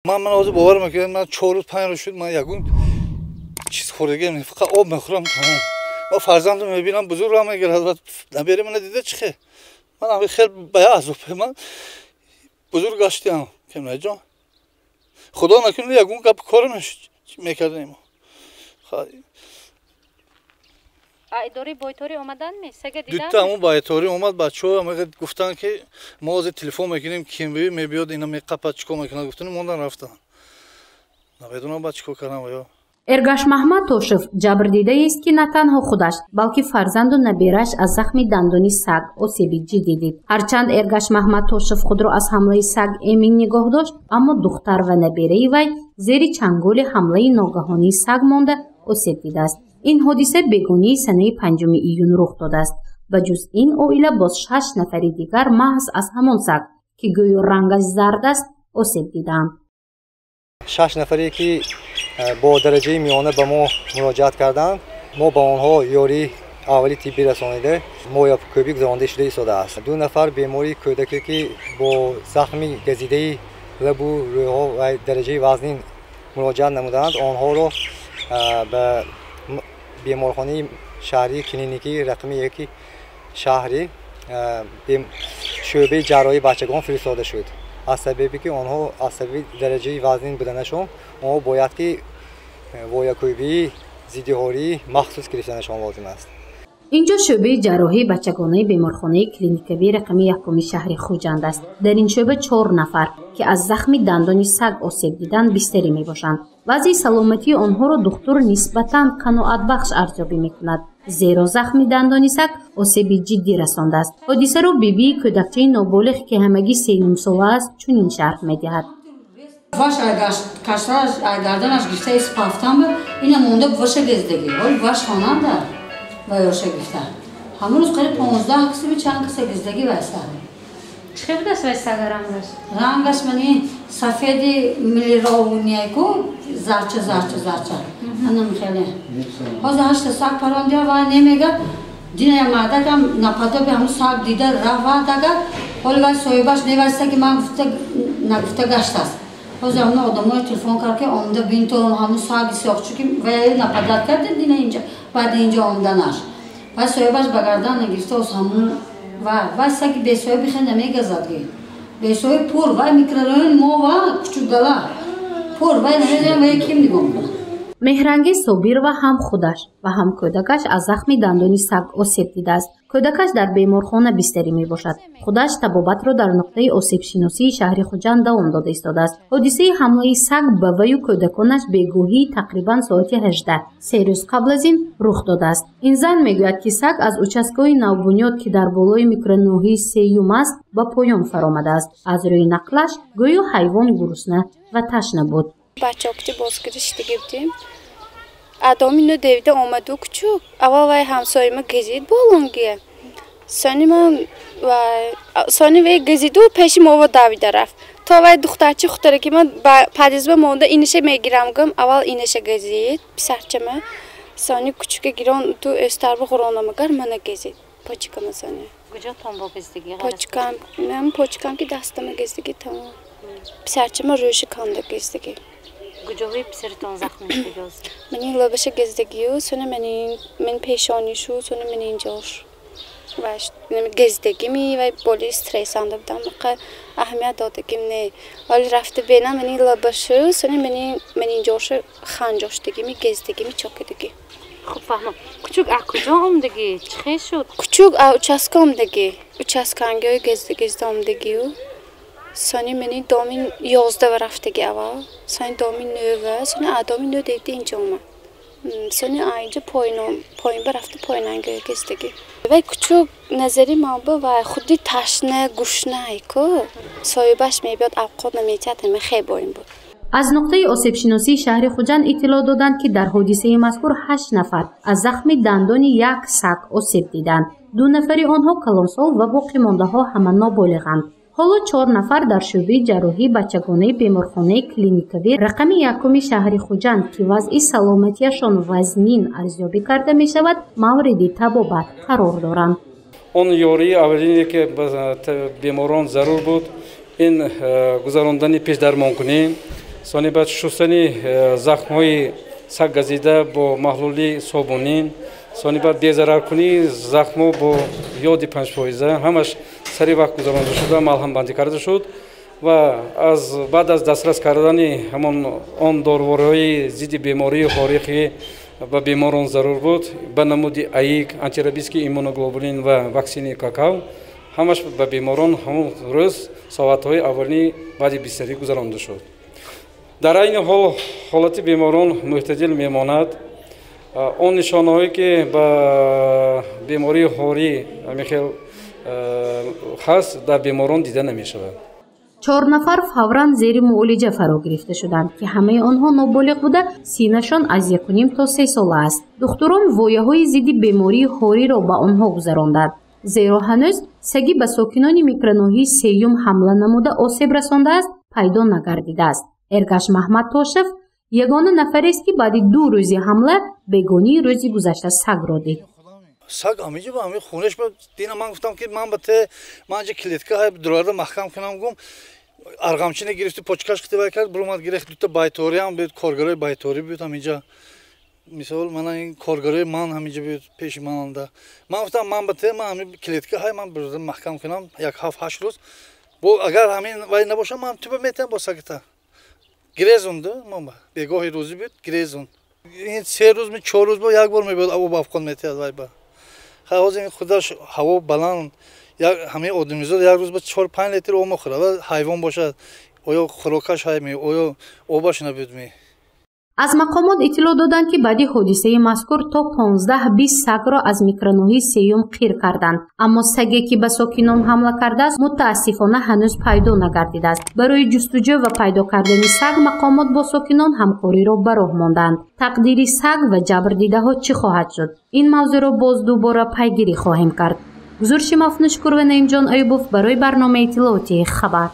من از باور میکنم من 4 روز 5 روز شد من یگون چیز خوردگیم فقط آب میخورم تمام. ما فرزندم میبینم بزرگ را میگیرد و نبیره من دیده چخه من هم خیلی بیاز من بزرگ گشتم که نه جان خدا نکنه یگون گپ کارمش میکردیم. اداره بایتاری اومدن می سگه دیدن دوتا همون بایتاری اومد بچه‌ها میگه گفتن که ما از تلفن میکنیم کیم میاد اینا میقپد چیکار میکنن گفتن موندن رفتن نمیدونم با چیکار کنم یا ارگаш محمد توشف جبر دیده است که نه تنها خودش بلکه فرزند و نبیرش از زخم دندانی سگ آسیب جدی دید. هرچند ارگش محمد توشف خود را از حمله سگ امین نگاه داشت اما دختر و نبیره وی زیر چنگال حمله ناگهانی سگ مانده آسیب دیده است. این حادثه بیگانه سنه 5 ایون رخ داده است. بجز این عائله باز 6 نفر دیگر محض از همان سگ که گویا رنگش زرد است آسیب دیدند. 6 نفری که با درجه میانه به ما مراجعت کردند ما با آنها یاری اولی طبی رسانیده مویاب کوبی گذرانده شده ایستاده است. 2 نفر بیماری کودکی که با زخم گزیده لب و رویها و درجه وزنین مراجعت نمودند آنها را به بیمارخانه شهری کلینیکی رقم 1 شهری شعبه جراحی بچگان فرستاده شد. از سببی که آنها از سبب درجه وزن بودنشان آنها باید که وایاکوبی ضدی‌حاری مخصوص گرفتنشان لازم است. اینجا شعبه جراحی بچگانه بیمارخانه کلینیکی رقم 1 شهر خوجند است. در این شعبه 4 نفر که از زخم دندان سگ آسیب دیدن بستری می باشند. وضع سلامتی آنها را دکتر نسبتاً قناعت بخش ارزیابی می کند. زیرا زخم دندان سگ آسیب جدی رسانده است. حادثه را بیبی کودکچه نابالغ که همگی 3 ساله است چنین شرح می دهد. Vaş gardanaş gifte ispaftan mı? Yine monda vaşa gezdegi. Ol vaş hanan da vaşa gifte. Hamuruz qarib 15 kısı bir çan kısa gezdegi vaysa. چخیبدست ویسا رنگش؟ Rangash mani safedi milli ravuniye ko zarcha. Anam khale. Hoza hashta sak parandiya va nemega dine marda kam napada be hamu sak dida rava daga holga soybash nevasta ki man gufta gashtas. Hoza hamna adamlar telefon karke onda bin ton hamu sak isyokçu ki ve napadat kardı dine ince badi ince ondan aş. Va soybash bagardan gifta os hamu و سگ بیسوی بخنده میگذاری بیسوی پور و میکروفون مو و کوچولگلا پور و نمیدونم یکی میگم مهرنگ صابر و هم خودش و هم کودکش از زخم دندان سگ آسیب دیده است. کودکش در بیمارخانه بستری می باشد. خودش طبابت را در نقطه آسیب شناسی شهر خوجند دوام داده ایستاده است. حادثه حمله سگ به وی و کودکانش بگویی تقریبا ساعت 18 3 روز قبل از این رخ داده است. این زن میگوید که سگ از اوچسکه‌های نوبنیاد که در بالای میکروناحیه سیوم است به پایان فرآمده است. از روی نقلش گویا حیوان گرسنه و تشنه بود. بچه‌ها بازگشت گفتیم. آدمی ندیده آمد و کوچک. اول وای همسایه ما گزید بالونگیه. سانی وای گزید و پیش ما و داوید رفت. تا وای دخترچه خودره که من پادیز به مونده اینشه میگیرم گم. اول اینشه گزید. بسرچه من. سانی کوچکه گیران تو استرب خورانه مگر من گزید. پاچکم سانی. کجا تام با گزیدگی؟ پاچکم. من پاچکم که دستم گزیدگی تمام. بسرچه من روش کانده گزیدگی. گجوی پسرتون زخمی شده است. منی لباس گزیدگیو سونه من پیشانیشو سونه من اینجاش. واش گزیدگی می و بالی استرس اند بودم که اهمیت داده کیم نه. ولی رفته بینم منی لباسو سونه من اینجاش خانجاشتگی می گزیدگی می چاکیدگی. خوب فهمم. کوچک از کجا آمدگی؟ چه شد؟ کوچک از اوچسک آمدگی. اوچسکانگی گزیدگی آمدگیو. سانی منی دامین 11 و رفتگی اول. سانی دامین 9 سانی آدمی 9 دیدی اینجا اومد. سانی اینجا پایین برفته پایین انگار گزیدگی. وای کوچک نظری ما با و خودی تشنه گوشنه ای کو سایباش میبیاد ابقاد نمیتیت خیلی بایم بود. از نقطه آسیب شناسی شهر خوجند اطلاع دادند که در حادثه مذکور 8 نفر از زخم دندان یک سگ آسیب دیدند. 2 نفری آنها کلانسال و باقی مانده ها همه نابالغند. حالا 4 نفر در شعبه جراحی بچگانه بیمارخانه کلینیکی رقم 1 شهر خوجند که وضع سلامتیشان وزنین ارزیابی کرده می شود مورد طبابت قرار دارند. اون یاری اولینی که بیماران ضرور بود این گذراندن پیش درمان کنیم сони баъд шустани захмҳои саг газида бо маҳлули собунин, сони баъд безараркунии захмҳо бо ёди 5%, ҳамаш сари вақт гузаронда шуда малҳамбандӣ карда шуд ва баъд аз дастрас кардани ҳамон он дорвориҳои зидди бемории хориқи ба беморон зарур буд ба намуди аик, антирабиски иммуноглобулин ва ваксини какав, ҳамаш ба беморон ҳамон рӯз соатҳои аввалини баъди бистарӣ гузаронда шуд. дар айни ҳол ҳолати беморон мӯътадил мемонад. он нишонаҳое ки ба бемории ҳорӣ ҳамихел ҳаст дар беморон дида намешавад. 4 нафар фавран зери муолиҷа фаро гирифта шуданд ки ҳамаи онҳо ноболиғ буда синашон аз 1.5 то 3 сола аст. духтурон вояҳои зидди бемории ҳориро ба онҳо гузаронданд, зеро ҳанӯз саги ба сокинони микроноҳии сеюм ҳамла намуда осеб расондааст пайдо нагардидааст. Эргаш Маҳмадтошев ягона нафарест ки баъди 2 рӯзи ҳамла бегонии рӯзи гузашта сагро дид. саг амиҷа ба ами хунаш ба дина ман гуфтам ки ман ба те ман ҷа клетка ҳай дурада маҳкам кунам гум арғамчина гирифти почкаш қити вай кард бурумад гирехт дута байтори ҳам буд коргарои байтори буд амиҷа мисол мана ин коргарои ман амиҷа буд пеши мананда ман гуфтам ман ба те ман ами клетка ҳай ман дурада маҳкам кунам 7-8 рӯз бо агар ҳамин вай набоша ман туба метавам бо сагита гирезунду мама бегоҳи рӯзӣ буд гирезун ин 3 рӯз 4 рӯз бо як бор мебуд об афқон метавад вай ба ҳозир худаш ҳаво баланд ҳамаи одамизод як рӯз ба 4-5 литр об мехӯрад ва ҳайвон бошад оё хӯрокаш ҳайме оё обаш набудме. аз мақомот иттилоъ доданд ки баъди ҳодисаи мазкур то 15-20 сагро аз микроноҳии сеюм қир карданд, аммо саге ки ба сокинон ҳамла кардааст мутаассифона ҳанӯз пайдо нагардидааст. барои ҷустуҷӯ ва пайдо кардани саг мақомот бо сокинон ҳамкориро ба роҳ монданд. тақдири саг ва ҷабрдидаҳо чӣ хоҳад шуд? ин мавзӯъро боз дубора пайгирӣ хоҳем кард. гузурши мафнушкур ва наимҷон Айюбов барои барномаи иттилооти хабар.